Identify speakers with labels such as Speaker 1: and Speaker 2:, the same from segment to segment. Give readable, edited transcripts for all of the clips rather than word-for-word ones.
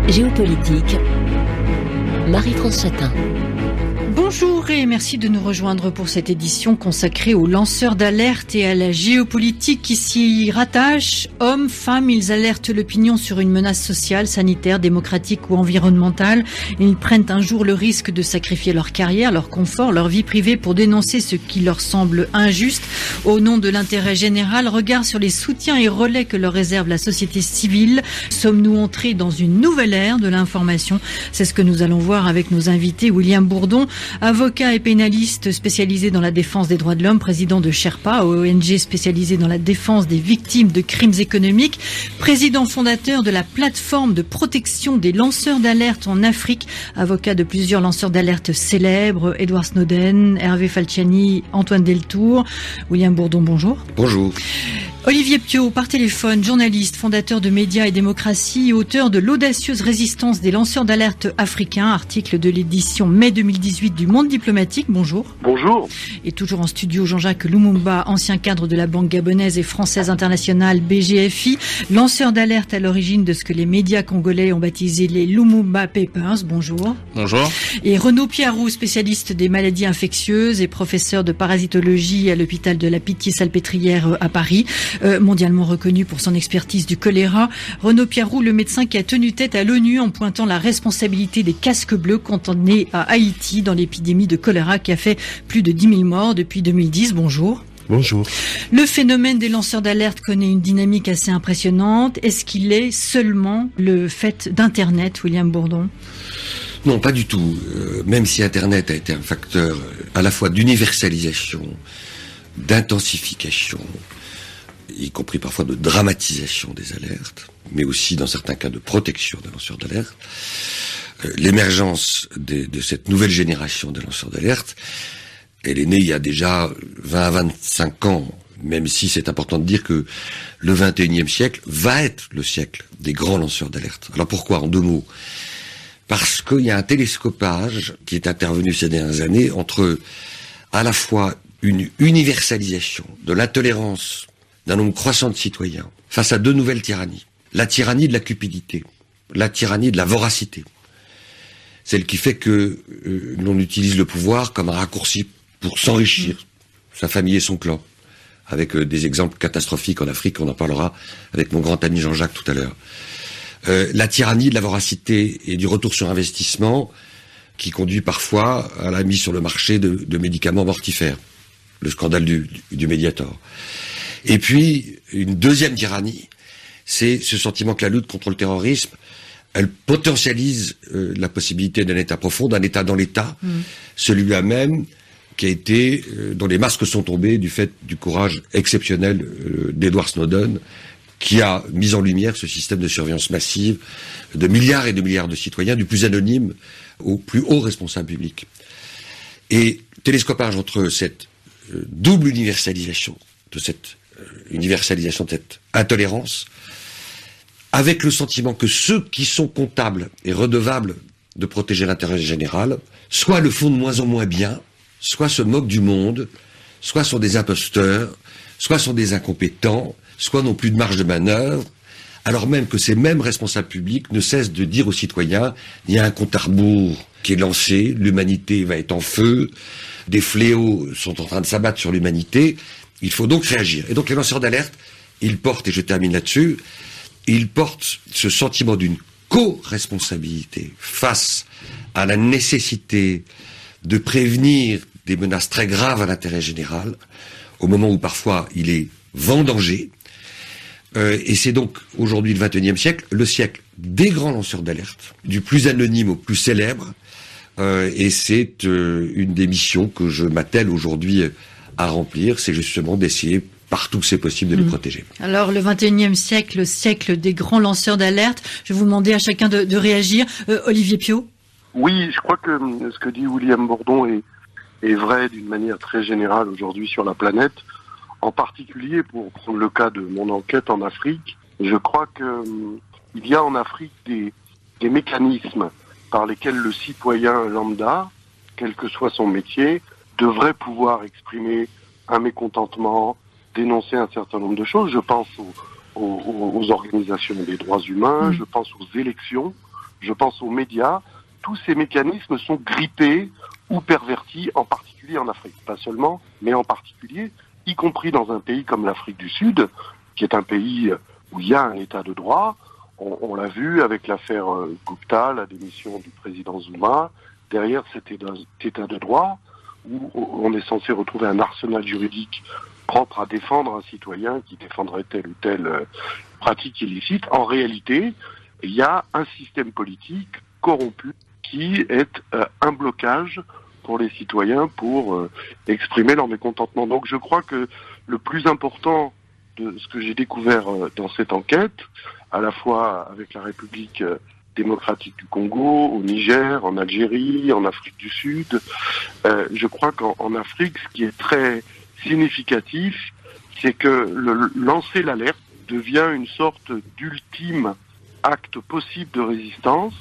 Speaker 1: Géopolitique, Marie-France Chatin.
Speaker 2: Bonjour et merci de nous rejoindre pour cette édition consacrée aux lanceurs d'alerte et à la géopolitique qui s'y rattachent. Hommes, femmes, ils alertent l'opinion sur une menace sociale, sanitaire, démocratique ou environnementale. Ils prennent un jour le risque de sacrifier leur carrière, leur confort, leur vie privée pour dénoncer ce qui leur semble injuste. Au nom de l'intérêt général, regard sur les soutiens et relais que leur réserve la société civile. Sommes-nous entrés dans une nouvelle ère de l'information? C'est ce que nous allons voir avec nos invités. William Bourdon, avocat et pénaliste spécialisé dans la défense des droits de l'homme, président de Sherpa, ONG spécialisée dans la défense des victimes de crimes économiques, président fondateur de la plateforme de protection des lanceurs d'alerte en Afrique, avocat de plusieurs lanceurs d'alerte célèbres, Edward Snowden, Hervé Falciani, Antoine Deltour. William Bourdon, bonjour.
Speaker 3: Bonjour.
Speaker 2: Olivier Piot, par téléphone, journaliste, fondateur de Médias et Démocratie, auteur de l'audacieuse résistance des lanceurs d'alerte africains, article de l'édition mai 2018 du Monde diplomatique. Bonjour.
Speaker 4: Bonjour.
Speaker 2: Et toujours en studio, Jean-Jacques Lumumba, ancien cadre de la Banque gabonaise et française internationale BGFI, lanceur d'alerte à l'origine de ce que les médias congolais ont baptisé les Lumumba Papers. Bonjour.
Speaker 3: Bonjour.
Speaker 2: Et Renaud Piarou, spécialiste des maladies infectieuses et professeur de parasitologie à l'hôpital de la Pitié-Salpêtrière à Paris. Mondialement reconnu pour son expertise du choléra. Renaud Piarou, le médecin qui a tenu tête à l'ONU en pointant la responsabilité des casques bleus cantonnés à Haïti dans l'épidémie de choléra qui a fait plus de 10 000 morts depuis 2010. Bonjour.
Speaker 3: Bonjour.
Speaker 2: Le phénomène des lanceurs d'alerte connaît une dynamique assez impressionnante. Est-ce qu'il est seulement le fait d'Internet, William Bourdon ?
Speaker 3: Non, pas du tout. Même si Internet a été un facteur à la fois d'universalisation, d'intensification, y compris parfois de dramatisation des alertes, mais aussi dans certains cas de protection des lanceurs d'alerte. L'émergence de cette nouvelle génération de lanceurs d'alerte, elle est née il y a déjà 20 à 25 ans, même si c'est important de dire que le 21e siècle va être le siècle des grands lanceurs d'alerte. Alors pourquoi? En deux mots. Parce qu'il y a un télescopage qui est intervenu ces dernières années entre à la fois une universalisation de l'intolérance d'un nombre croissant de citoyens face à deux nouvelles tyrannies. La tyrannie de la cupidité, la tyrannie de la voracité. Celle qui fait que l'on utilise le pouvoir comme un raccourci pour s'enrichir, sa famille et son clan. Avec des exemples catastrophiques en Afrique, on en parlera avec mon grand ami Jean-Jacques tout à l'heure. La tyrannie de la voracité et du retour sur investissement qui conduit parfois à la mise sur le marché de médicaments mortifères. Le scandale du Mediator. Et puis, une deuxième tyrannie, c'est ce sentiment que la lutte contre le terrorisme, elle potentialise la possibilité d'un État profond, d'un État dans l'État, celui-là même qui a été, dont les masques sont tombés du fait du courage exceptionnel d'Edward Snowden, qui a mis en lumière ce système de surveillance massive de milliards et de milliards de citoyens, du plus anonyme au plus haut responsable public. Et télescopage entre cette double universalisation de cette intolérance, avec le sentiment que ceux qui sont comptables et redevables de protéger l'intérêt général, soit le font de moins en moins bien, soit se moquent du monde, soit sont des imposteurs, soit sont des incompétents, soit n'ont plus de marge de manœuvre, alors même que ces mêmes responsables publics ne cessent de dire aux citoyens, il y a un compte à rebours qui est lancé, l'humanité va être en feu, des fléaux sont en train de s'abattre sur l'humanité, il faut donc réagir. Et donc les lanceurs d'alerte, ils portent, et je termine là-dessus, ils portent ce sentiment d'une co-responsabilité face à la nécessité de prévenir des menaces très graves à l'intérêt général, au moment où parfois il est vendangé. Et c'est donc aujourd'hui le XXIe siècle, le siècle des grands lanceurs d'alerte, du plus anonyme au plus célèbre, et c'est une des missions que je m'attelle aujourd'hui à remplir, c'est justement d'essayer partout que c'est possible de les protéger.
Speaker 2: Alors le XXIe siècle, le siècle des grands lanceurs d'alerte, je vais vous demander à chacun de réagir. Olivier Piot.
Speaker 4: Oui, je crois que ce que dit William Bourdon est vrai d'une manière très générale aujourd'hui sur la planète. En particulier, pour prendre le cas de mon enquête en Afrique, je crois qu'il y a en Afrique des mécanismes par lesquels le citoyen lambda, quel que soit son métier, devrait pouvoir exprimer un mécontentement, dénoncer un certain nombre de choses. Je pense aux organisations des droits humains, je pense aux élections, je pense aux médias, tous ces mécanismes sont grippés ou pervertis, en particulier en Afrique. Pas seulement, mais en particulier, y compris dans un pays comme l'Afrique du Sud, qui est un pays où il y a un état de droit. On l'a vu avec l'affaire Gupta, la démission du président Zuma. Derrière cet état de droit, où on est censé retrouver un arsenal juridique propre à défendre un citoyen qui défendrait telle ou telle pratique illicite. En réalité, il y a un système politique corrompu qui est un blocage pour les citoyens pour exprimer leur mécontentement. Donc je crois que le plus important de ce que j'ai découvert dans cette enquête, à la fois avec la République démocratique du Congo, au Niger, en Algérie, en Afrique du Sud, je crois qu'en Afrique, ce qui est très significatif, c'est que lancer l'alerte devient une sorte d'ultime acte possible de résistance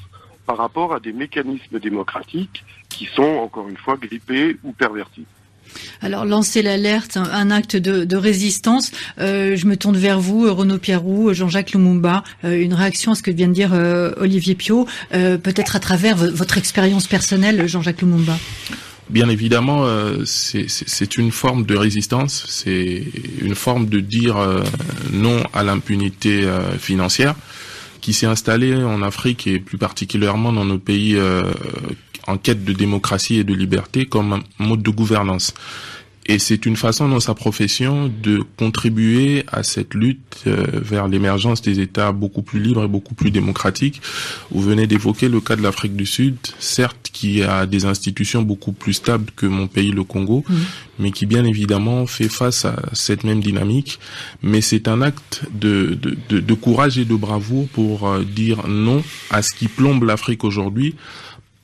Speaker 4: par rapport à des mécanismes démocratiques qui sont, encore une fois, grippés ou pervertis.
Speaker 2: Alors, lancer l'alerte, un acte de résistance. Je me tourne vers vous, Renaud Pierroux, Jean-Jacques Lumumba. Une réaction à ce que vient de dire Olivier Piot, peut-être à travers votre expérience personnelle, Jean-Jacques Lumumba.
Speaker 5: Bien évidemment, c'est une forme de résistance, c'est une forme de dire non à l'impunité financière qui s'est installée en Afrique et plus particulièrement dans nos pays en quête de démocratie et de liberté comme un mode de gouvernance. Et c'est une façon dans sa profession de contribuer à cette lutte vers l'émergence des États beaucoup plus libres et beaucoup plus démocratiques. Vous venez d'évoquer le cas de l'Afrique du Sud, certes qui a des institutions beaucoup plus stables que mon pays, le Congo, mais qui bien évidemment fait face à cette même dynamique. Mais c'est un acte de courage et de bravoure pour dire non à ce qui plombe l'Afrique aujourd'hui,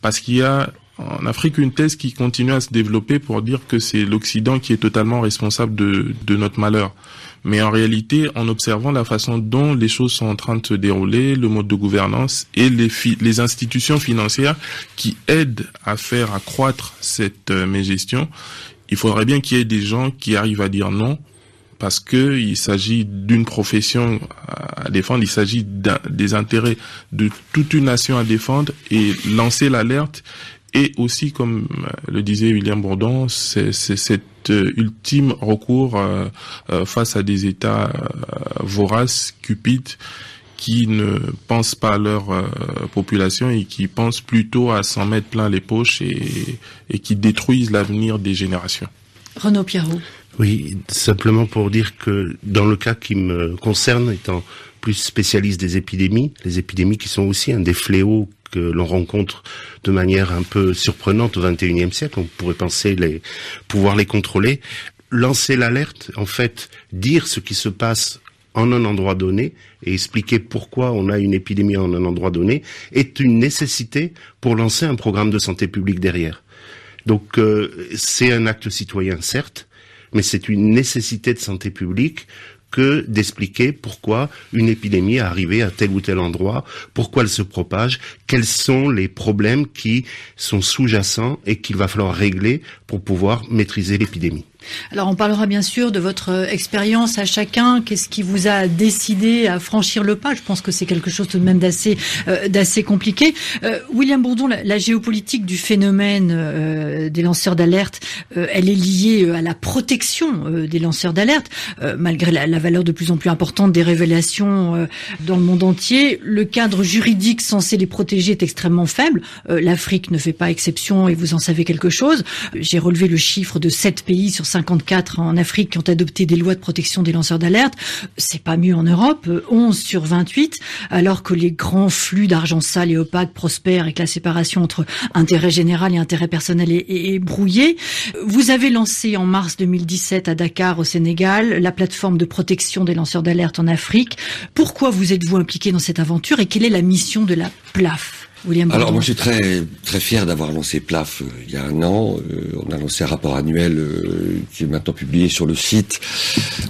Speaker 5: parce qu'il y a en Afrique une thèse qui continue à se développer pour dire que c'est l'Occident qui est totalement responsable de notre malheur. Mais en réalité, en observant la façon dont les choses sont en train de se dérouler, le mode de gouvernance et les institutions financières qui aident à faire accroître cette mégestion, il faudrait bien qu'il y ait des gens qui arrivent à dire non, parce que il s'agit d'une profession à défendre, il s'agit des intérêts de toute une nation à défendre, et lancer l'alerte. Et aussi, comme le disait William Bourdon, c'est cet ultime recours face à des États voraces, cupides, qui ne pensent pas à leur population et qui pensent plutôt à s'en mettre plein les poches et qui détruisent l'avenir des générations.
Speaker 2: Renaud Pierroux.
Speaker 6: Oui, simplement pour dire que dans le cas qui me concerne, étant plus spécialiste des épidémies, les épidémies qui sont aussi un des fléaux que l'on rencontre de manière un peu surprenante au XXIe siècle, on pourrait penser pouvoir les contrôler. Lancer l'alerte, en fait, dire ce qui se passe en un endroit donné et expliquer pourquoi on a une épidémie en un endroit donné est une nécessité pour lancer un programme de santé publique derrière. Donc c'est un acte citoyen, certes, mais c'est une nécessité de santé publique que d'expliquer pourquoi une épidémie est arrivée à tel ou tel endroit, pourquoi elle se propage, quels sont les problèmes qui sont sous-jacents et qu'il va falloir régler pour pouvoir maîtriser l'épidémie.
Speaker 2: Alors on parlera bien sûr de votre expérience à chacun. Qu'est-ce qui vous a décidé à franchir le pas? Je pense que c'est quelque chose tout de même d'assez compliqué. William Bourdon, la géopolitique du phénomène des lanceurs d'alerte, elle est liée à la protection des lanceurs d'alerte, malgré la valeur de plus en plus importante des révélations dans le monde entier. Le cadre juridique censé les protéger est extrêmement faible. L'Afrique ne fait pas exception et vous en savez quelque chose. J'ai relevé le chiffre de 7 pays sur 54 en Afrique qui ont adopté des lois de protection des lanceurs d'alerte. C'est pas mieux en Europe, 11 sur 28, alors que les grands flux d'argent sale et opaque prospèrent et que la séparation entre intérêt général et intérêt personnel est brouillée. Vous avez lancé en mars 2017 à Dakar, au Sénégal, la plateforme de protection des lanceurs d'alerte en Afrique. Pourquoi vous êtes-vous impliqué dans cette aventure et quelle est la mission de la PLAF?
Speaker 3: Alors moi je suis très très fier d'avoir lancé PLAF il y a un an. On a lancé un rapport annuel qui est maintenant publié sur le site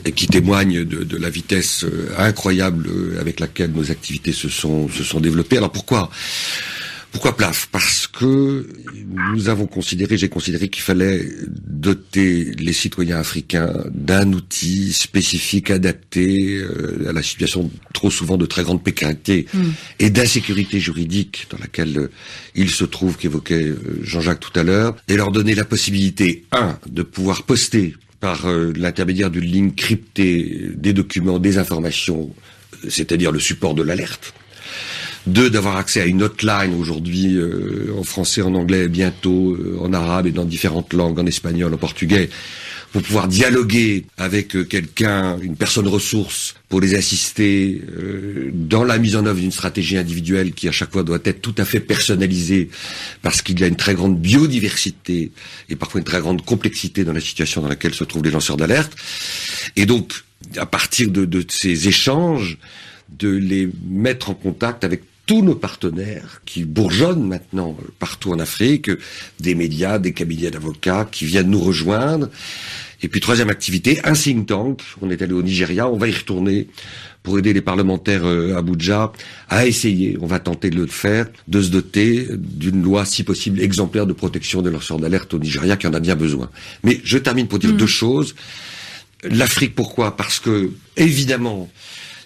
Speaker 3: et qui témoigne de la vitesse incroyable avec laquelle nos activités se sont développées. Alors pourquoi Pourquoi PLAF? Parce que j'ai considéré qu'il fallait doter les citoyens africains d'un outil spécifique, adapté à la situation trop souvent de très grande précarité et d'insécurité juridique dans laquelle ils se trouvent, qu'évoquait Jean-Jacques tout à l'heure, et leur donner la possibilité, de pouvoir poster par l'intermédiaire d'une ligne cryptée des documents, des informations, c'est-à-dire le support de l'alerte. 2, d'avoir accès à une hotline aujourd'hui en français, en anglais, bientôt en arabe et dans différentes langues, en espagnol, en portugais, pour pouvoir dialoguer avec quelqu'un, une personne ressource, pour les assister dans la mise en œuvre d'une stratégie individuelle qui à chaque fois doit être tout à fait personnalisée parce qu'il y a une très grande biodiversité et parfois une très grande complexité dans la situation dans laquelle se trouvent les lanceurs d'alerte. Et donc, à partir de ces échanges, de les mettre en contact avec tous nos partenaires qui bourgeonnent maintenant partout en Afrique, des médias, des cabinets d'avocats qui viennent nous rejoindre. Et puis 3e activité, un think tank. On est allé au Nigeria, on va y retourner pour aider les parlementaires à Abuja à essayer, on va tenter de le faire, de se doter d'une loi, si possible, exemplaire de protection des lanceurs d'alerte au Nigeria qui en a bien besoin. Mais je termine pour dire 2 choses. L'Afrique, pourquoi? Parce que, évidemment,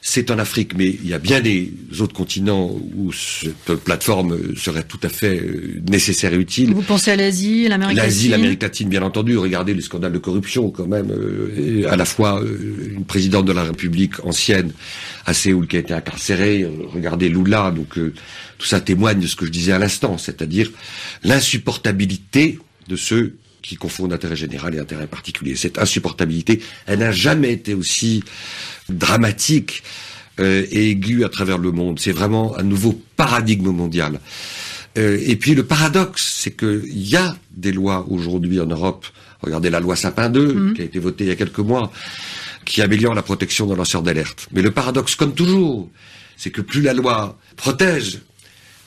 Speaker 3: c'est en Afrique, mais il y a bien des autres continents où cette plateforme serait tout à fait nécessaire et utile.
Speaker 2: Vous pensez à l'Asie, l'Amérique latine?
Speaker 3: L'Asie, l'Amérique latine, bien entendu. Regardez les scandales de corruption, quand même. À la fois une présidente de la République ancienne à Séoul qui a été incarcérée. Regardez Lula. Donc tout ça témoigne de ce que je disais à l'instant, c'est-à-dire l'insupportabilité de ceux qui confondent intérêt général et intérêt particulier. Cette insupportabilité, elle n'a jamais été aussi dramatique et aiguë à travers le monde. C'est vraiment un nouveau paradigme mondial. Et puis le paradoxe, c'est qu'il y a des lois aujourd'hui en Europe. Regardez la loi Sapin 2, qui a été votée il y a quelques mois, qui améliore la protection des lanceurs d'alerte. Mais le paradoxe, comme toujours, c'est que plus la loi protège,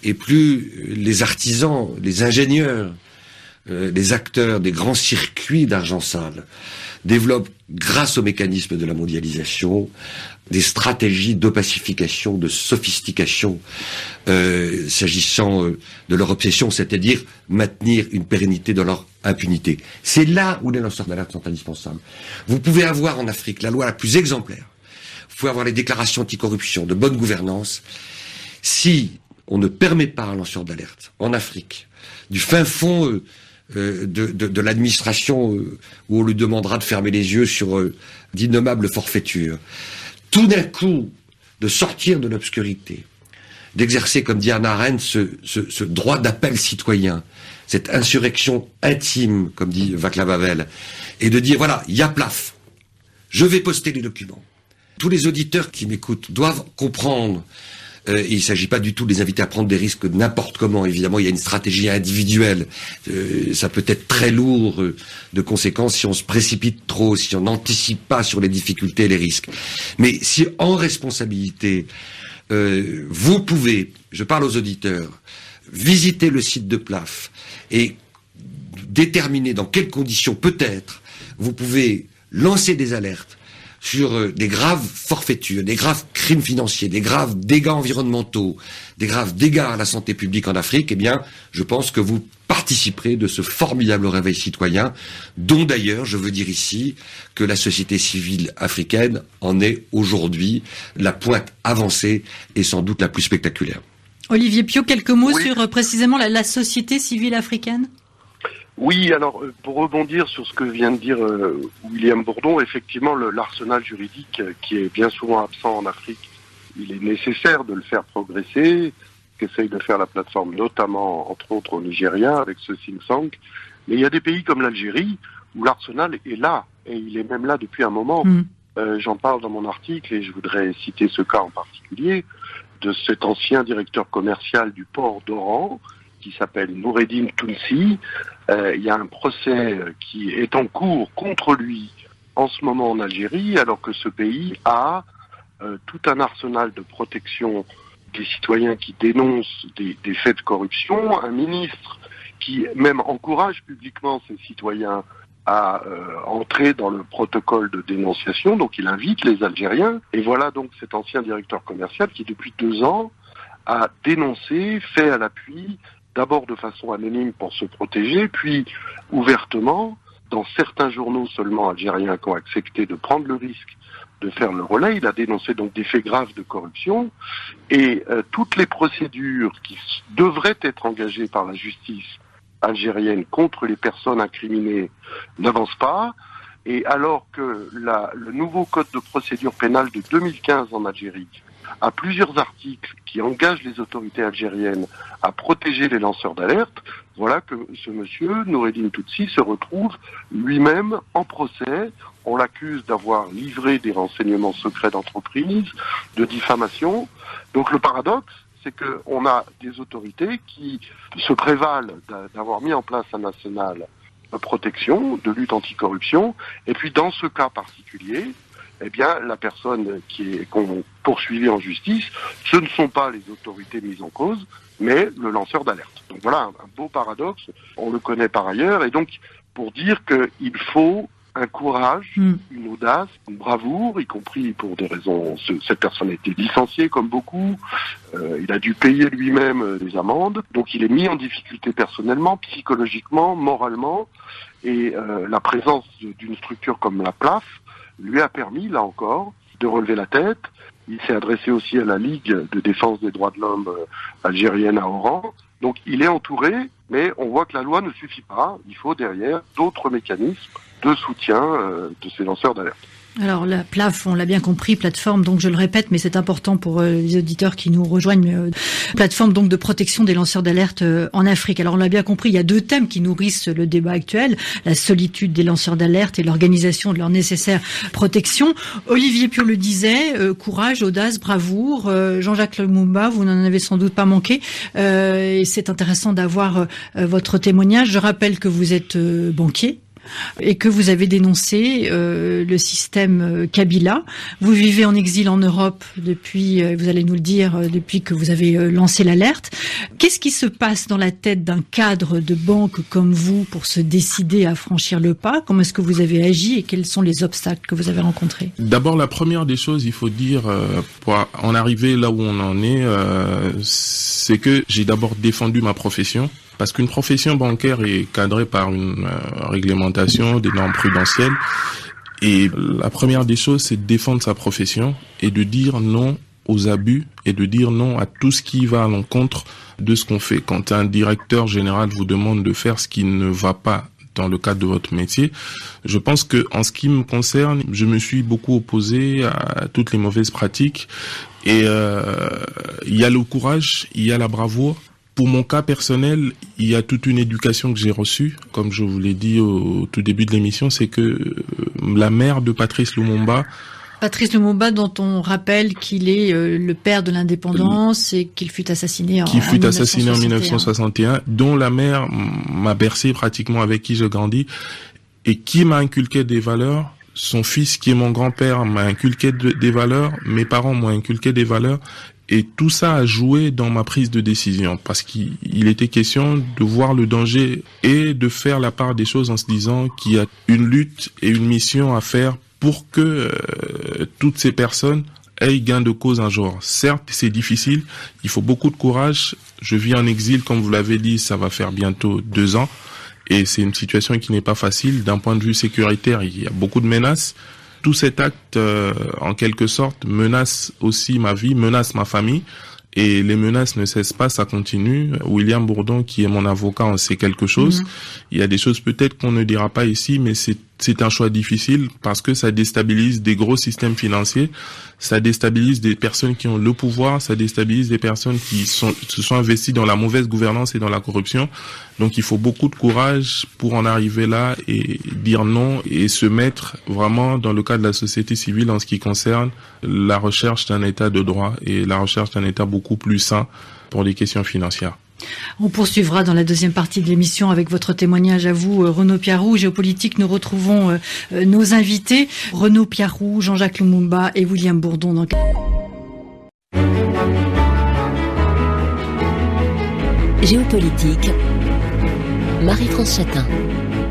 Speaker 3: et plus les artisans, les ingénieurs, les acteurs des grands circuits d'argent sale développent, grâce au mécanisme de la mondialisation, des stratégies d'opacification, de sophistication, s'agissant de leur obsession, c'est-à-dire maintenir une pérennité dans leur impunité. C'est là où les lanceurs d'alerte sont indispensables. Vous pouvez avoir en Afrique la loi la plus exemplaire. Vous pouvez avoir les déclarations anticorruption, de bonne gouvernance. Si on ne permet pas à un lanceur d'alerte en Afrique, du fin fond de l'administration où on lui demandera de fermer les yeux sur d'innommables forfaitures, tout d'un coup de sortir de l'obscurité, d'exercer, comme dit Hannah Arendt, ce droit d'appel citoyen, cette insurrection intime, comme dit Václav Havel, et de dire, voilà, il y a PLAF, je vais poster les documents. Tous les auditeurs qui m'écoutent doivent comprendre, et il ne s'agit pas du tout de les inviter à prendre des risques n'importe comment, évidemment, il y a une stratégie individuelle, ça peut être très lourd de conséquences si on se précipite trop, si on n'anticipe pas sur les difficultés et les risques. Mais si en responsabilité, vous pouvez, je parle aux auditeurs, visiter le site de PLAF et déterminer dans quelles conditions peut-être vous pouvez lancer des alertes sur des graves forfaitures, des graves crimes financiers, des graves dégâts environnementaux, des graves dégâts à la santé publique en Afrique, eh bien, je pense que vous participerez de ce formidable réveil citoyen, dont d'ailleurs, je veux dire ici, que la société civile africaine en est aujourd'hui la pointe avancée et sans doute la plus spectaculaire.
Speaker 2: Olivier Piot, quelques mots sur précisément la société civile africaine ?
Speaker 4: Oui, alors pour rebondir sur ce que vient de dire William Bourdon, effectivement l'arsenal juridique qui est bien souvent absent en Afrique, il est nécessaire de le faire progresser, qu'essaye de faire la plateforme, notamment entre autres au Nigeria avec ce think tank. Mais il y a des pays comme l'Algérie où l'arsenal est là, et il est même là depuis un moment. J'en parle dans mon article et je voudrais citer ce cas en particulier de cet ancien directeur commercial du port d'Oran qui s'appelle Noureddin Tounsi. Il y a un procès qui est en cours contre lui en ce moment en Algérie, alors que ce pays a tout un arsenal de protection des citoyens qui dénoncent des faits de corruption, un ministre qui même encourage publiquement ses citoyens à entrer dans le protocole de dénonciation, donc il invite les Algériens, et voilà donc cet ancien directeur commercial qui depuis 2 ans a dénoncé, fait à l'appui, d'abord de façon anonyme pour se protéger, puis ouvertement, dans certains journaux seulement algériens qui ont accepté de prendre le risque de faire le relais. Il a dénoncé donc des faits graves de corruption et toutes les procédures qui devraient être engagées par la justice algérienne contre les personnes incriminées n'avancent pas. Et alors que le nouveau code de procédure pénale de 2015 en Algérie a plusieurs articles qui engagent les autorités algériennes à protéger les lanceurs d'alerte, voilà que ce monsieur, Noureddine Toutsi, se retrouve lui-même en procès. On l'accuse d'avoir livré des renseignements secrets d'entreprise, de diffamation. Donc le paradoxe, c'est qu'on a des autorités qui se prévalent d'avoir mis en place un arsenal de protection, de lutte anticorruption, et puis dans ce cas particulier, eh bien, la personne qu'on poursuivit en justice, ce ne sont pas les autorités mises en cause, mais le lanceur d'alerte. Donc voilà un beau paradoxe, on le connaît par ailleurs, et donc pour dire qu'il faut un courage, une audace, une bravoure, y compris pour des raisons... Cette personne a été licenciée comme beaucoup, il a dû payer lui-même des amendes, donc il est mis en difficulté personnellement, psychologiquement, moralement, et la présence d'une structure comme la PLAF lui a permis, là encore, de relever la tête. Il s'est adressé aussi à la Ligue de défense des droits de l'homme algérienne à Oran. Donc il est entouré, mais on voit que la loi ne suffit pas. Il faut derrière d'autres mécanismes de soutien de ces lanceurs d'alerte.
Speaker 2: Alors la PLAF, on l'a bien compris, plateforme, donc je le répète, mais c'est important pour les auditeurs qui nous rejoignent, plateforme donc de protection des lanceurs d'alerte en Afrique. Alors on l'a bien compris, il y a deux thèmes qui nourrissent le débat actuel, la solitude des lanceurs d'alerte et l'organisation de leur nécessaire protection. Olivier Pio le disait, courage, audace, bravoure. Jean-Jacques Lumumba, vous n'en avez sans doute pas manqué, et c'est intéressant d'avoir votre témoignage. Je rappelle que vous êtes banquier et que vous avez dénoncé le système Kabila. Vous vivez en exil en Europe depuis, vous allez nous le dire, depuis que vous avez lancé l'alerte. Qu'est-ce qui se passe dans la tête d'un cadre de banque comme vous pour se décider à franchir le pas? Comment est-ce que vous avez agi et quels sont les obstacles que vous avez rencontrés?
Speaker 5: D'abord, la première des choses, il faut dire, pour en arriver là où on en est, c'est que j'ai d'abord défendu ma profession. Parce qu'une profession bancaire est cadrée par une réglementation, des normes prudentielles. Et la première des choses, c'est de défendre sa profession et de dire non aux abus et de dire non à tout ce qui va à l'encontre de ce qu'on fait. Quand un directeur général vous demande de faire ce qui ne va pas dans le cadre de votre métier, je pense que en ce qui me concerne, je me suis beaucoup opposé à toutes les mauvaises pratiques. Et il y a le courage, il y a la bravoure. Pour mon cas personnel, il y a toute une éducation que j'ai reçue, comme je vous l'ai dit au tout début de l'émission, c'est que la mère de Patrice Lumumba...
Speaker 2: Patrice Lumumba, dont on rappelle qu'il est le père de l'indépendance et qu'il fut assassiné en
Speaker 5: 1961, dont la mère m'a bercé pratiquement, avec qui je grandis, et qui m'a inculqué des valeurs. Son fils, qui est mon grand-père, m'a inculqué des valeurs, mes parents m'ont inculqué des valeurs. Et tout ça a joué dans ma prise de décision, parce qu'il était question de voir le danger et de faire la part des choses en se disant qu'il y a une lutte et une mission à faire pour que toutes ces personnes aient gain de cause un jour. Certes, c'est difficile, il faut beaucoup de courage. Je vis en exil, comme vous l'avez dit, ça va faire bientôt 2 ans. Et c'est une situation qui n'est pas facile. D'un point de vue sécuritaire, il y a beaucoup de menaces. Tout cet acte, en quelque sorte, menace aussi ma vie, menace ma famille. Et les menaces ne cessent pas, ça continue. William Bourdon, qui est mon avocat, en sait quelque chose. Il y a des choses peut-être qu'on ne dira pas ici, mais c'est un choix difficile parce que ça déstabilise des gros systèmes financiers, ça déstabilise des personnes qui ont le pouvoir, ça déstabilise des personnes qui se sont investies dans la mauvaise gouvernance et dans la corruption. Donc il faut beaucoup de courage pour en arriver là et dire non et se mettre vraiment dans le cadre de la société civile en ce qui concerne la recherche d'un état de droit et la recherche d'un état beaucoup plus sain pour les questions financières.
Speaker 2: On poursuivra dans la deuxième partie de l'émission avec votre témoignage à vous, Renaud Piarou. Géopolitique, nous retrouvons nos invités, Renaud Piarou, Jean-Jacques Lumumba et William Bourdon.
Speaker 1: Géopolitique, Marie-France Chatin.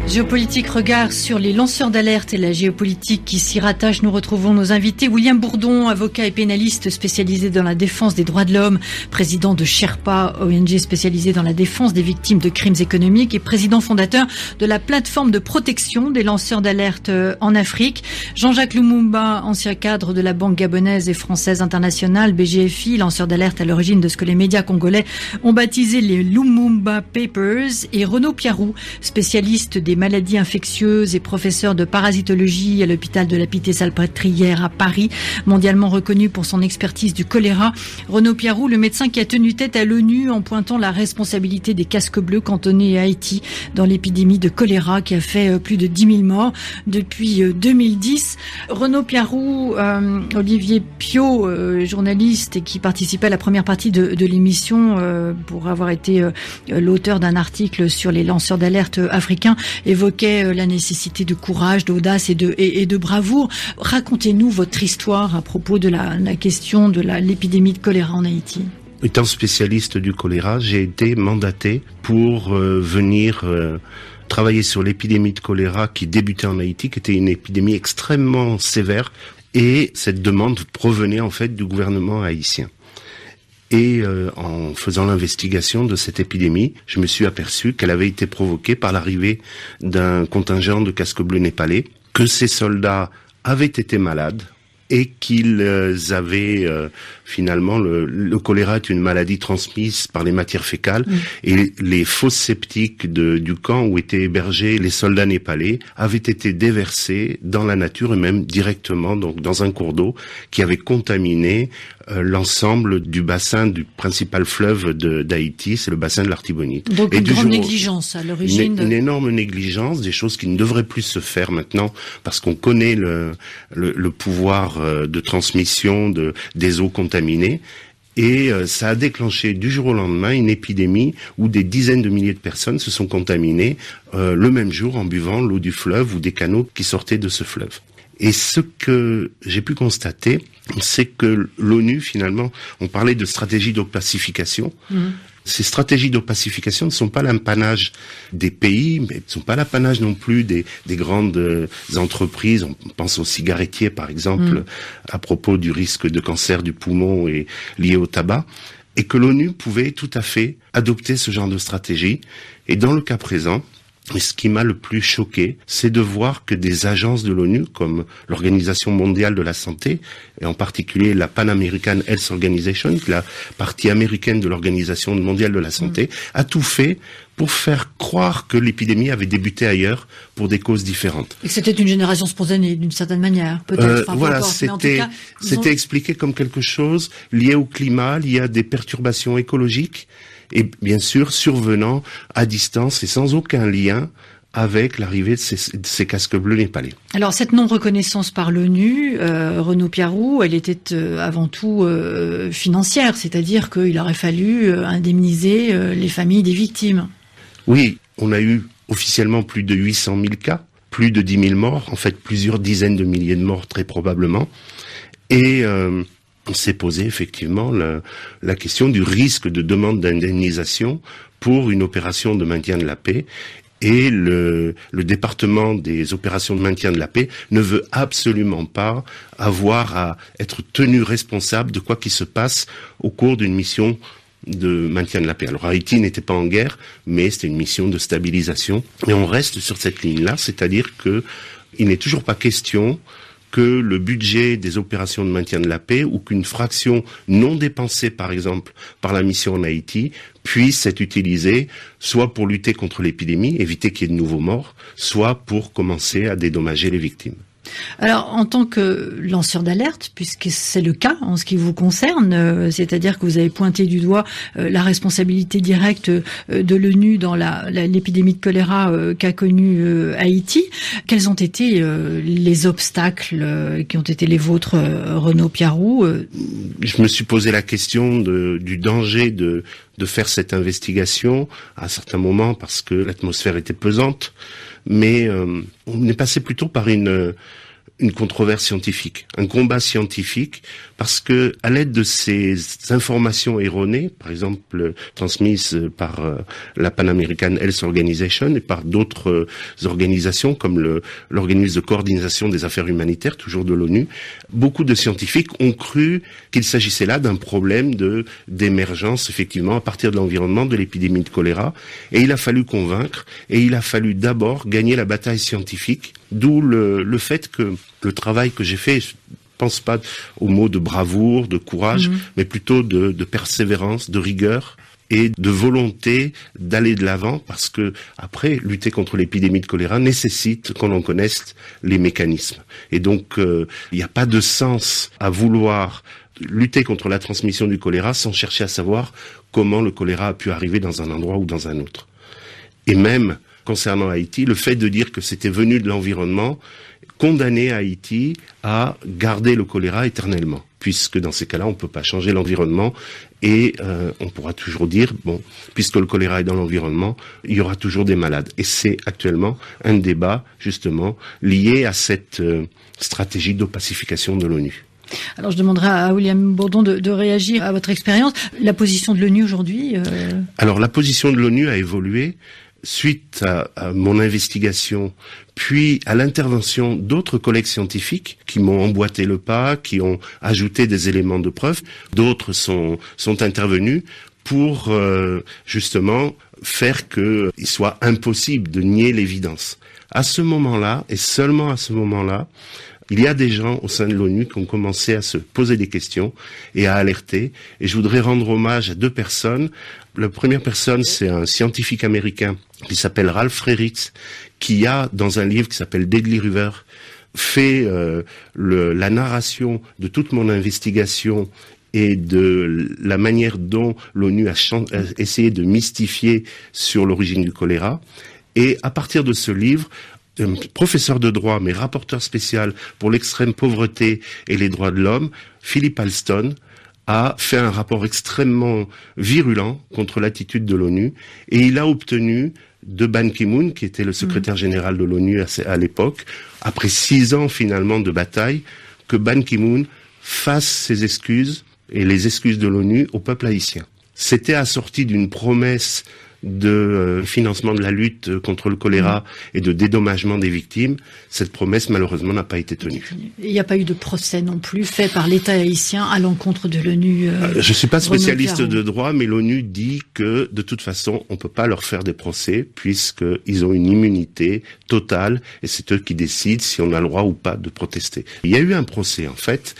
Speaker 2: Géopolitique, regard sur les lanceurs d'alerte et la géopolitique qui s'y rattache. Nous retrouvons nos invités. William Bourdon, avocat et pénaliste spécialisé dans la défense des droits de l'homme, président de Sherpa, ONG spécialisée dans la défense des victimes de crimes économiques et président fondateur de la plateforme de protection des lanceurs d'alerte en Afrique. Jean-Jacques Lumumba, ancien cadre de la Banque gabonaise et française internationale, BGFI, lanceur d'alerte à l'origine de ce que les médias congolais ont baptisé les Lumumba Papers, et Renaud Piarou, spécialiste des maladies infectieuses et professeur de parasitologie à l'hôpital de la Pitié-Salpêtrière à Paris, mondialement reconnu pour son expertise du choléra. Renaud Piarou, le médecin qui a tenu tête à l'ONU en pointant la responsabilité des casques bleus cantonnés à Haïti dans l'épidémie de choléra qui a fait plus de 10 000 morts depuis 2010. Renaud Piarou, Olivier Piot, journaliste et qui participait à la première partie de l'émission pour avoir été l'auteur d'un article sur les lanceurs d'alerte africains, évoquait la nécessité de courage, d'audace et de bravoure. Racontez-nous votre histoire à propos de la question de l'épidémie de choléra en Haïti.
Speaker 6: Étant spécialiste du choléra, j'ai été mandaté pour venir travailler sur l'épidémie de choléra qui débutait en Haïti, qui était une épidémie extrêmement sévère, et cette demande provenait en fait du gouvernement haïtien. Et en faisant l'investigation de cette épidémie, je me suis aperçu qu'elle avait été provoquée par l'arrivée d'un contingent de casques bleus népalais, que ces soldats avaient été malades et qu'ils avaient finalement le choléra est une maladie transmise par les matières fécales, et les fosses septiques du camp où étaient hébergés les soldats népalais avaient été déversés dans la nature et même directement donc dans un cours d'eau qui avait contaminé l'ensemble du bassin du principal fleuve d'Haïti, c'est le bassin de l'Artibonite.
Speaker 2: Donc une grande négligence à l'origine.
Speaker 6: Une énorme négligence, des choses qui ne devraient plus se faire maintenant parce qu'on connaît le pouvoir de transmission des eaux contaminées. Et ça a déclenché du jour au lendemain une épidémie où des dizaines de milliers de personnes se sont contaminées le même jour en buvant l'eau du fleuve ou des canaux qui sortaient de ce fleuve. Et ce que j'ai pu constater, c'est que l'ONU, finalement, on parlait de stratégie d'opacification. Ces stratégies d'opacification ne sont pas l'apanage des pays, mais ne sont pas l'apanage non plus des grandes entreprises. On pense aux cigarettiers, par exemple, à propos du risque de cancer du poumon et lié au tabac, et que l'ONU pouvait tout à fait adopter ce genre de stratégie. Et dans le cas présent, et ce qui m'a le plus choqué, c'est de voir que des agences de l'ONU, comme l'Organisation mondiale de la santé, et en particulier la Pan American Health Organization, la partie américaine de l'Organisation mondiale de la santé, a tout fait pour faire croire que l'épidémie avait débuté ailleurs pour des causes différentes.
Speaker 2: Et que c'était une génération spontanée, d'une certaine manière, peut-être.
Speaker 6: Voilà, c'était expliqué comme quelque chose lié au climat, lié à des perturbations écologiques, et bien sûr survenant à distance et sans aucun lien avec l'arrivée de ces casques bleus népalais.
Speaker 2: Alors cette non-reconnaissance par l'ONU, Renaud Piarou, elle était avant tout financière, c'est-à-dire qu'il aurait fallu indemniser les familles des victimes.
Speaker 6: Oui, on a eu officiellement plus de 800 000 cas, plus de 10 000 morts, en fait plusieurs dizaines de milliers de morts très probablement, et on s'est posé effectivement la question du risque de demande d'indemnisation pour une opération de maintien de la paix. Et le département des opérations de maintien de la paix ne veut absolument pas avoir à être tenu responsable de quoi qu'il se passe au cours d'une mission de maintien de la paix. Alors Haïti n'était pas en guerre, mais c'était une mission de stabilisation. Et on reste sur cette ligne-là, c'est-à-dire que il n'est toujours pas question que le budget des opérations de maintien de la paix ou qu'une fraction non dépensée, par exemple, par la mission en Haïti, puisse être utilisée soit pour lutter contre l'épidémie, éviter qu'il y ait de nouveaux morts, soit pour commencer à dédommager les victimes.
Speaker 2: Alors, en tant que lanceur d'alerte, puisque c'est le cas en ce qui vous concerne, c'est-à-dire que vous avez pointé du doigt la responsabilité directe de l'ONU dans l'épidémie de choléra qu'a connue Haïti, quels ont été les obstacles qui ont été les vôtres, Renaud Piarou?
Speaker 6: Je me suis posé la question du danger de faire cette investigation à un certain moment parce que l'atmosphère était pesante, mais on est passé plutôt par une une controverse scientifique, un combat scientifique, parce que à l'aide de ces informations erronées, par exemple transmises par la Pan American Health Organization et par d'autres organisations comme l'organisme de coordination des affaires humanitaires, toujours de l'ONU, beaucoup de scientifiques ont cru qu'il s'agissait là d'un problème d'émergence, effectivement, à partir de l'environnement de l'épidémie de choléra. Et il a fallu convaincre, et il a fallu d'abord gagner la bataille scientifique, d'où le fait que le travail que j'ai fait, je pense pas au mot de bravoure, de courage, mais plutôt de persévérance, de rigueur et de volonté d'aller de l'avant, parce que après, lutter contre l'épidémie de choléra nécessite qu'on en connaisse les mécanismes. Et donc, il n'y a pas de sens à vouloir lutter contre la transmission du choléra sans chercher à savoir comment le choléra a pu arriver dans un endroit ou dans un autre. Et même concernant Haïti, le fait de dire que c'était venu de l'environnement condamnait Haïti à garder le choléra éternellement, puisque dans ces cas-là, on ne peut pas changer l'environnement et on pourra toujours dire, bon, puisque le choléra est dans l'environnement, il y aura toujours des malades. Et c'est actuellement un débat, justement, lié à cette stratégie d'opacification de l'ONU.
Speaker 2: Alors je demanderai à William Bourdon de réagir à votre expérience. La position de l'ONU aujourd'hui
Speaker 6: Alors la position de l'ONU a évolué suite à mon investigation, puis à l'intervention d'autres collègues scientifiques qui m'ont emboîté le pas, qui ont ajouté des éléments de preuve. D'autres sont intervenus pour justement faire qu'il soit impossible de nier l'évidence. À ce moment-là, et seulement à ce moment-là, il y a des gens au sein de l'ONU qui ont commencé à se poser des questions et à alerter. Et je voudrais rendre hommage à deux personnes. La première personne, c'est un scientifique américain qui s'appelle Ralph Frerichs, qui a, dans un livre qui s'appelle Deadly River, fait la narration de toute mon investigation et de la manière dont l'ONU a essayé de mystifier sur l'origine du choléra. Et à partir de ce livre, un professeur de droit, mais rapporteur spécial pour l'extrême pauvreté et les droits de l'homme, Philip Alston, a fait un rapport extrêmement virulent contre l'attitude de l'ONU, et il a obtenu de Ban Ki-moon, qui était le secrétaire général de l'ONU à l'époque, après 6 ans finalement de bataille, que Ban Ki-moon fasse ses excuses et les excuses de l'ONU au peuple haïtien. C'était assorti d'une promesse de financement de la lutte contre le choléra et de dédommagement des victimes. Cette promesse, malheureusement, n'a pas été tenue.
Speaker 2: Il n'y a pas eu de procès non plus fait par l'État haïtien à l'encontre de l'ONU.
Speaker 6: Je ne suis pas spécialiste de droit, mais l'ONU dit que, de toute façon, on ne peut pas leur faire des procès puisqu'ils ont une immunité totale et c'est eux qui décident si on a le droit ou pas de protester. Il y a eu un procès, en fait,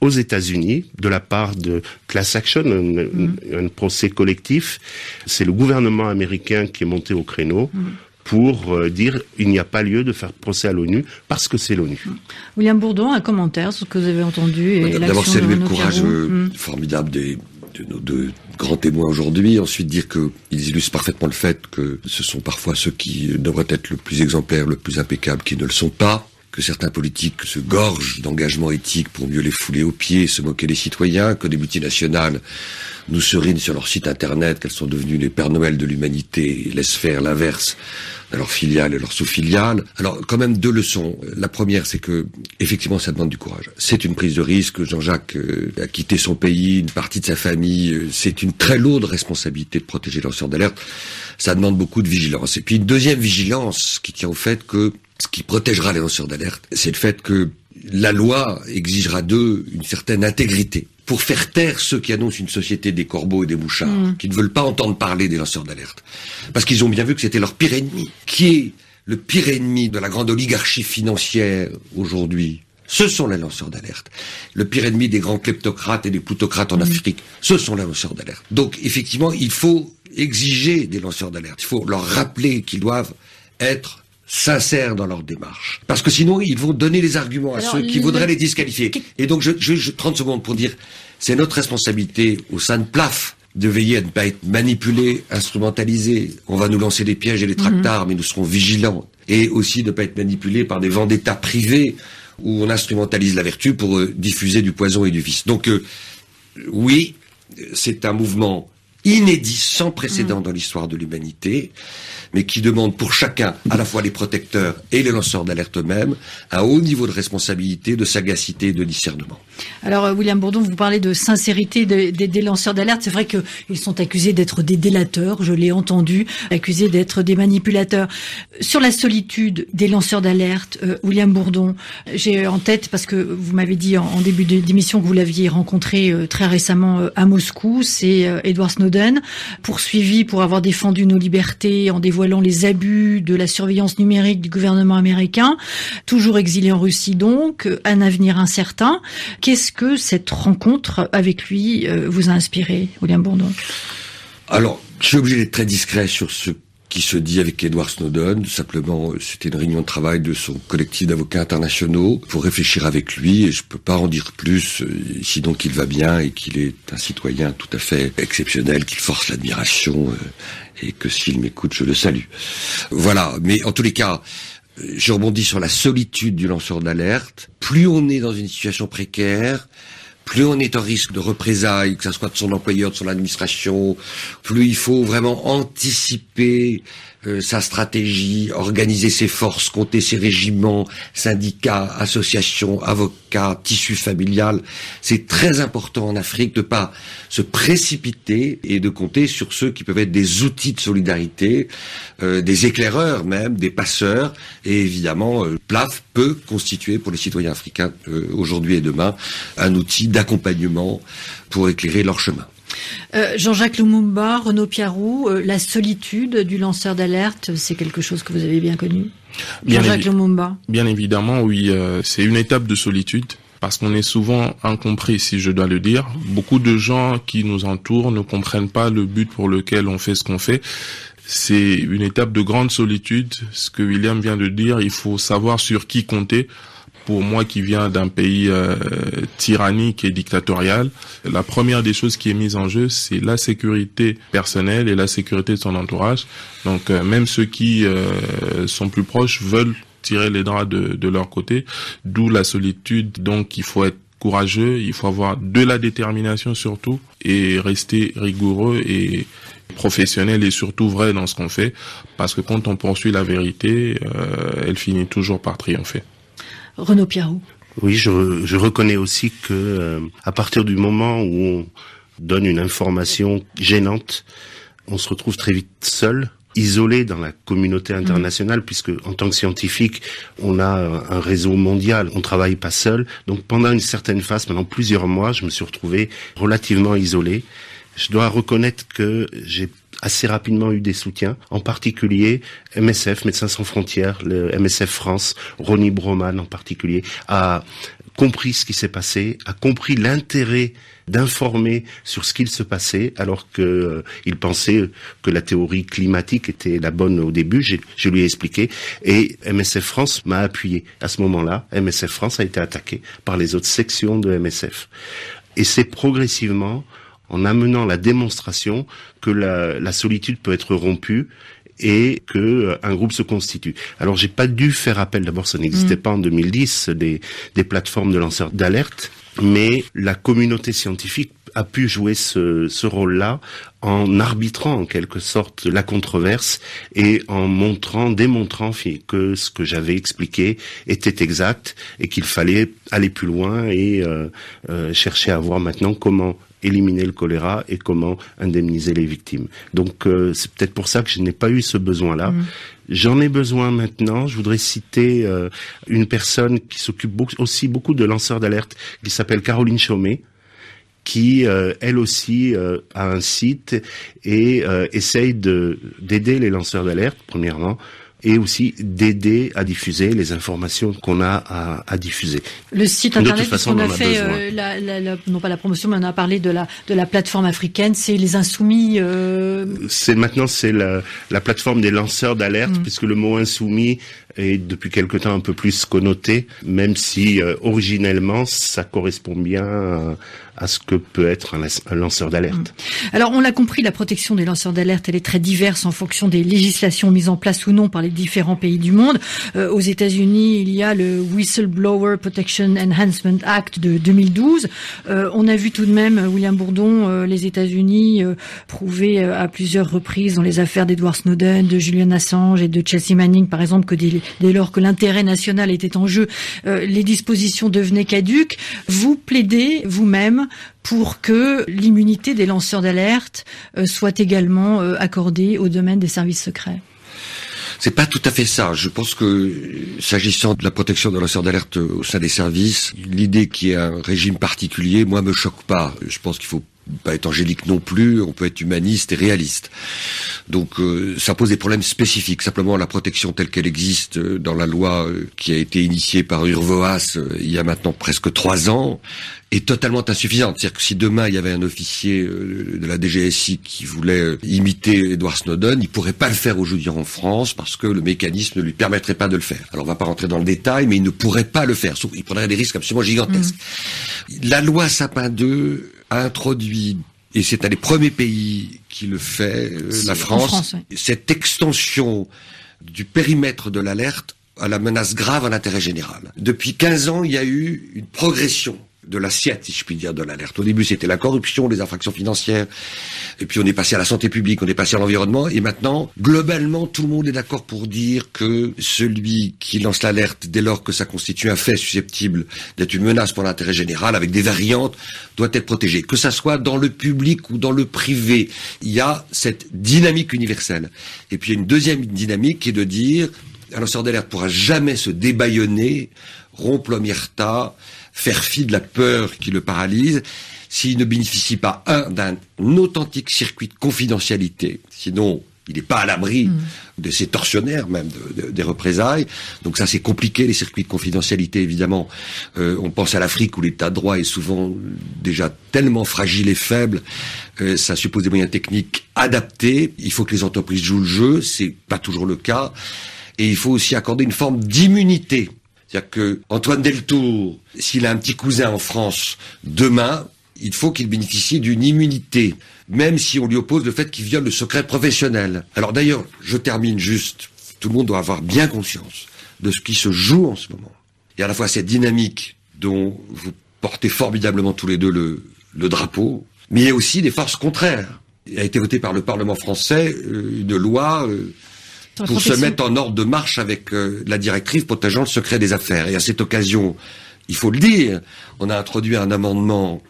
Speaker 6: aux États-Unis, de la part de Class Action, un procès collectif. C'est le gouvernement américain qui est monté au créneau pour dire il n'y a pas lieu de faire procès à l'ONU parce que c'est l'ONU.
Speaker 2: William Bourdon, un commentaire sur ce que vous avez entendu et
Speaker 3: d'abord saluer le courage formidable de nos deux grands témoins aujourd'hui. Ensuite dire qu'ils illustrent parfaitement le fait que ce sont parfois ceux qui devraient être le plus exemplaires, le plus impeccables, qui ne le sont pas. Que certains politiques se gorgent d'engagement éthique pour mieux les fouler aux pieds, se moquer des citoyens, que des multinationales nous serinent sur leur site internet qu'elles sont devenues les Pères Noël de l'humanité et laissent faire l'inverse à leurs filiales et leurs sous-filiales. Alors, quand même, 2 leçons. La première, c'est que, effectivement, ça demande du courage. C'est une prise de risque. Jean-Jacques a quitté son pays, une partie de sa famille. C'est une très lourde responsabilité de protéger les lanceurs d'alerte. Ça demande beaucoup de vigilance. Et puis, une deuxième vigilance qui tient au fait que ce qui protégera les lanceurs d'alerte, c'est le fait que la loi exigera d'eux une certaine intégrité pour faire taire ceux qui annoncent une société des corbeaux et des mouchards, qui ne veulent pas entendre parler des lanceurs d'alerte. Parce qu'ils ont bien vu que c'était leur pire ennemi. Qui est le pire ennemi de la grande oligarchie financière aujourd'hui? Ce sont les lanceurs d'alerte. Le pire ennemi des grands kleptocrates et des plutocrates en Afrique, ce sont les lanceurs d'alerte. Donc, effectivement, il faut exiger des lanceurs d'alerte. Il faut leur rappeler qu'ils doivent être sincères dans leur démarche. Parce que sinon, ils vont donner les arguments à ceux qui voudraient les disqualifier. Et donc, je 30 secondes pour dire, c'est notre responsabilité au sein de PLAF de veiller à ne pas être manipulés, instrumentalisés. On va nous lancer des pièges et des tractards, mais nous serons vigilants. Et aussi de ne pas être manipulés par des vendettas privés où on instrumentalise la vertu pour diffuser du poison et du vice. Donc, oui, c'est un mouvement inédit, sans précédent dans l'histoire de l'humanité, mais qui demande pour chacun, à la fois les protecteurs et les lanceurs d'alerte eux-mêmes, un haut niveau de responsabilité, de sagacité et de discernement.
Speaker 2: Alors, William Bourdon, vous parlez de sincérité des lanceurs d'alerte. C'est vrai qu'ils sont accusés d'être des délateurs, je l'ai entendu, accusés d'être des manipulateurs. Sur la solitude des lanceurs d'alerte, William Bourdon, j'ai en tête, parce que vous m'avez dit en début d'émission que vous l'aviez rencontré très récemment à Moscou, c'est Edward Snowden, poursuivi pour avoir défendu nos libertés en dévoilant les abus de la surveillance numérique du gouvernement américain, toujours exilé en Russie donc, un avenir incertain. Qu'est-ce que cette rencontre avec lui vous a inspiré, William Bourdon?
Speaker 3: Alors, je suis obligé d'être très discret sur ce qui se dit avec Edward Snowden. Simplement, c'était une réunion de travail de son collectif d'avocats internationaux pour réfléchir avec lui, et je peux pas en dire plus, sinon qu'il va bien et qu'il est un citoyen tout à fait exceptionnel, qu'il force l'admiration, et que s'il m'écoute, je le salue. Voilà, mais en tous les cas, je rebondis sur la solitude du lanceur d'alerte. Plus on est dans une situation précaire, plus on est en risque de représailles, que ce soit de son employeur, de son administration, plus il faut vraiment anticiper sa stratégie, organiser ses forces, compter ses régiments, syndicats, associations, avocats, tissu familial. C'est très important en Afrique de pas se précipiter et de compter sur ceux qui peuvent être des outils de solidarité, des éclaireurs même, des passeurs. Et évidemment, PLAF peut constituer pour les citoyens africains aujourd'hui et demain un outil d'accompagnement pour éclairer leur chemin.
Speaker 2: Jean-Jacques Lumumba, Renaud Piarou, la solitude du lanceur d'alerte, c'est quelque chose que vous avez bien connu. Jean-Jacques Lumumba.
Speaker 5: Bien évidemment, oui, c'est une étape de solitude, parce qu'on est souvent incompris, si je dois le dire. Beaucoup de gens qui nous entourent ne comprennent pas le but pour lequel on fait ce qu'on fait. C'est une étape de grande solitude. Ce que William vient de dire, il faut savoir sur qui compter. Pour moi qui viens d'un pays tyrannique et dictatorial, la première des choses qui est mise en jeu, c'est la sécurité personnelle et la sécurité de son entourage. Donc même ceux qui sont plus proches veulent tirer les draps de leur côté, d'où la solitude. Donc il faut être courageux, il faut avoir de la détermination surtout, et rester rigoureux et professionnel et surtout vrai dans ce qu'on fait, parce que quand on poursuit la vérité, elle finit toujours par triompher.
Speaker 2: Renaud Piarou.
Speaker 6: Oui, je reconnais aussi que à partir du moment où on donne une information gênante, on se retrouve très vite seul, isolé dans la communauté internationale, puisque en tant que scientifique, on a un réseau mondial, on travaille pas seul. Donc pendant une certaine phase, pendant plusieurs mois, je me suis retrouvé relativement isolé. Je dois reconnaître que j'ai assez rapidement eu des soutiens, en particulier MSF, Médecins sans frontières, le MSF France, Ronnie Broman en particulier, a compris ce qui s'est passé, a compris l'intérêt d'informer sur ce qu'il se passait, alors que il pensait que la théorie climatique était la bonne au début. Je lui ai expliqué, et MSF France m'a appuyé. À ce moment-là, MSF France a été attaqué par les autres sections de MSF. Et c'est progressivement, en amenant la démonstration que la solitude peut être rompue et que un groupe se constitue. Alors j'ai pas dû faire appel, d'abord ça n'existait pas en 2010, des plateformes de lanceurs d'alerte, mais la communauté scientifique a pu jouer ce rôle-là en arbitrant en quelque sorte la controverse et en démontrant que ce que j'avais expliqué était exact et qu'il fallait aller plus loin et chercher à voir maintenant comment éliminer le choléra et comment indemniser les victimes. Donc c'est peut-être pour ça que je n'ai pas eu ce besoin-là. J'en ai besoin maintenant. Je voudrais citer une personne qui s'occupe aussi beaucoup de lanceurs d'alerte, qui s'appelle Caroline Chaumet, qui elle aussi a un site et essaye d'aider les lanceurs d'alerte, premièrement, et aussi d'aider à diffuser les informations qu'on a à diffuser.
Speaker 2: Le site internet, on a fait non pas la promotion, mais on a parlé de la plateforme africaine, c'est les Insoumis.
Speaker 6: C'est la plateforme des lanceurs d'alerte, puisque le mot insoumis est depuis quelque temps un peu plus connoté, même si originellement ça correspond bien à ce que peut être un lanceur d'alerte.
Speaker 2: Alors on l'a compris, la protection des lanceurs d'alerte, elle est très diverse en fonction des législations mises en place ou non par les différents pays du monde. Aux États-Unis, il y a le Whistleblower Protection Enhancement Act de 2012. On a vu tout de même, William Bourdon, les États-Unis prouver à plusieurs reprises dans les affaires d'Edward Snowden, de Julian Assange et de Chelsea Manning, par exemple, que dès lors que l'intérêt national était en jeu, les dispositions devenaient caduques. Vous plaidez vous-même pour que l'immunité des lanceurs d'alerte soit également accordée au domaine des services secrets.
Speaker 3: C'est pas tout à fait ça. Je pense que, s'agissant de la protection des lanceurs d'alerte au sein des services, l'idée qu'il y ait un régime particulier, moi, me choque pas. Je pense qu'il faut pas être angélique non plus, on peut être humaniste et réaliste. Donc ça pose des problèmes spécifiques. Simplement, la protection telle qu'elle existe dans la loi qui a été initiée par Urvoas il y a maintenant presque 3 ans est totalement insuffisante. C'est-à-dire que si demain il y avait un officier de la DGSI qui voulait imiter Edward Snowden, il pourrait pas le faire aujourd'hui en France parce que le mécanisme ne lui permettrait pas de le faire. Alors on va pas rentrer dans le détail, mais il ne pourrait pas le faire. Il prendrait des risques absolument gigantesques. La loi Sapin 2 a introduit, et c'est un des premiers pays qui le fait, la France, oui. Cette extension du périmètre de l'alerte à la menace grave à l'intérêt général. Depuis 15 ans, il y a eu une progression de l'assiette, si je puis dire, de l'alerte. Au début, c'était la corruption, les infractions financières, et puis on est passé à la santé publique, on est passé à l'environnement, et maintenant, globalement, tout le monde est d'accord pour dire que celui qui lance l'alerte, dès lors que ça constitue un fait susceptible d'être une menace pour l'intérêt général, avec des variantes, doit être protégé. Que ça soit dans le public ou dans le privé, il y a cette dynamique universelle. Et puis il y a une deuxième dynamique qui est de dire, un lanceur d'alerte pourra jamais se débaillonner, rompre l'omerta, faire fi de la peur qui le paralyse, s'il ne bénéficie pas, d'un authentique circuit de confidentialité, sinon il n'est pas à l'abri de ces tortionnaires, même des représailles. Donc ça, c'est compliqué, les circuits de confidentialité, évidemment. On pense à l'Afrique où l'état de droit est souvent déjà tellement fragile et faible. Ça suppose des moyens techniques adaptés. Il faut que les entreprises jouent le jeu, c'est pas toujours le cas. Et il faut aussi accorder une forme d'immunité. C'est-à-dire que Antoine Deltour, s'il a un petit cousin en France demain, il faut qu'il bénéficie d'une immunité, même si on lui oppose le fait qu'il viole le secret professionnel. Alors d'ailleurs, je termine juste, tout le monde doit avoir bien conscience de ce qui se joue en ce moment. Il y a à la fois cette dynamique dont vous portez formidablement tous les deux le drapeau, mais il y a aussi des forces contraires. Il a été voté par le Parlement français une loi pour se mettre en ordre de marche avec la directive protégeant le secret des affaires. Et à cette occasion, il faut le dire, on a introduit un amendement,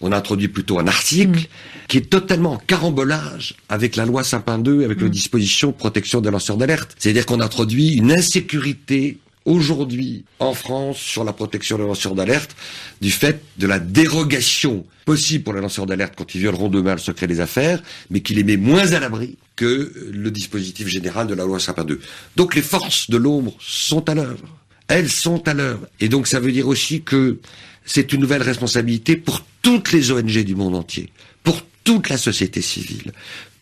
Speaker 3: on a introduit plutôt un article qui est totalement en carambolage avec la loi Sapin 2, avec les dispositions de protection des lanceurs d'alerte. C'est-à-dire qu'on a introduit une insécurité aujourd'hui en France sur la protection des lanceurs d'alerte du fait de la dérogation possible pour les lanceurs d'alerte quand ils violeront demain le secret des affaires, mais qui les met moins à l'abri que le dispositif général de la loi Sapin 2. Donc les forces de l'ombre sont à l'œuvre. Elles sont à l'œuvre. Et donc ça veut dire aussi que c'est une nouvelle responsabilité pour toutes les ONG du monde entier, pour toute la société civile,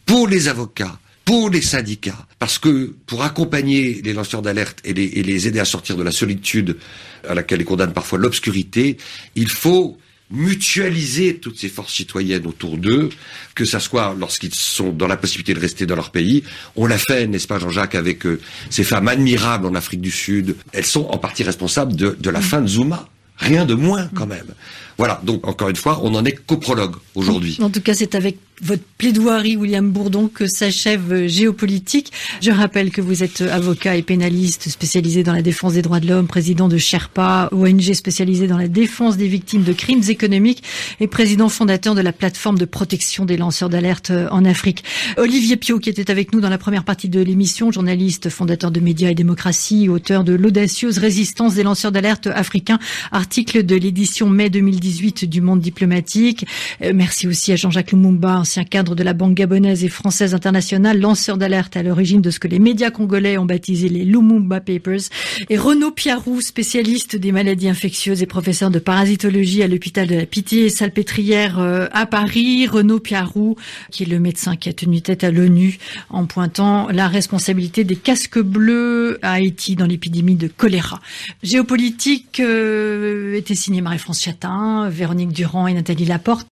Speaker 3: pour les avocats, pour les syndicats, parce que pour accompagner les lanceurs d'alerte et les aider à sortir de la solitude à laquelle les condamne parfois l'obscurité, il faut mutualiser toutes ces forces citoyennes autour d'eux, que ça soit lorsqu'ils sont dans la possibilité de rester dans leur pays. On l'a fait, n'est-ce pas Jean-Jacques, avec ces femmes admirables en Afrique du Sud. Elles sont en partie responsables de la fin de Zuma. Rien de moins quand même. Voilà, donc encore une fois, on n'en est qu'au prologue aujourd'hui.
Speaker 2: En tout cas, c'est avec votre plaidoirie, William Bourdon, que s'achève Géopolitique. Je rappelle que vous êtes avocat et pénaliste spécialisé dans la défense des droits de l'homme, président de Sherpa, ONG spécialisée dans la défense des victimes de crimes économiques et président fondateur de la plateforme de protection des lanceurs d'alerte en Afrique. Olivier Piot, qui était avec nous dans la première partie de l'émission, journaliste, fondateur de Médias et Démocratie, auteur de L'audacieuse résistance des lanceurs d'alerte africains, article de l'édition mai 2018 du Monde diplomatique. Merci aussi à Jean-Jacques Lumumba, ancien cadre de la Banque gabonaise et française internationale, lanceur d'alerte à l'origine de ce que les médias congolais ont baptisé les Lumumba Papers. Et Renaud Piarou, spécialiste des maladies infectieuses et professeur de parasitologie à l'hôpital de la Pitié-Salpêtrière à Paris. Renaud Piarou, qui est le médecin qui a tenu tête à l'ONU en pointant la responsabilité des casques bleus à Haïti dans l'épidémie de choléra. Géopolitique était signé Marie-France Chatin, Véronique Durand et Nathalie Laporte.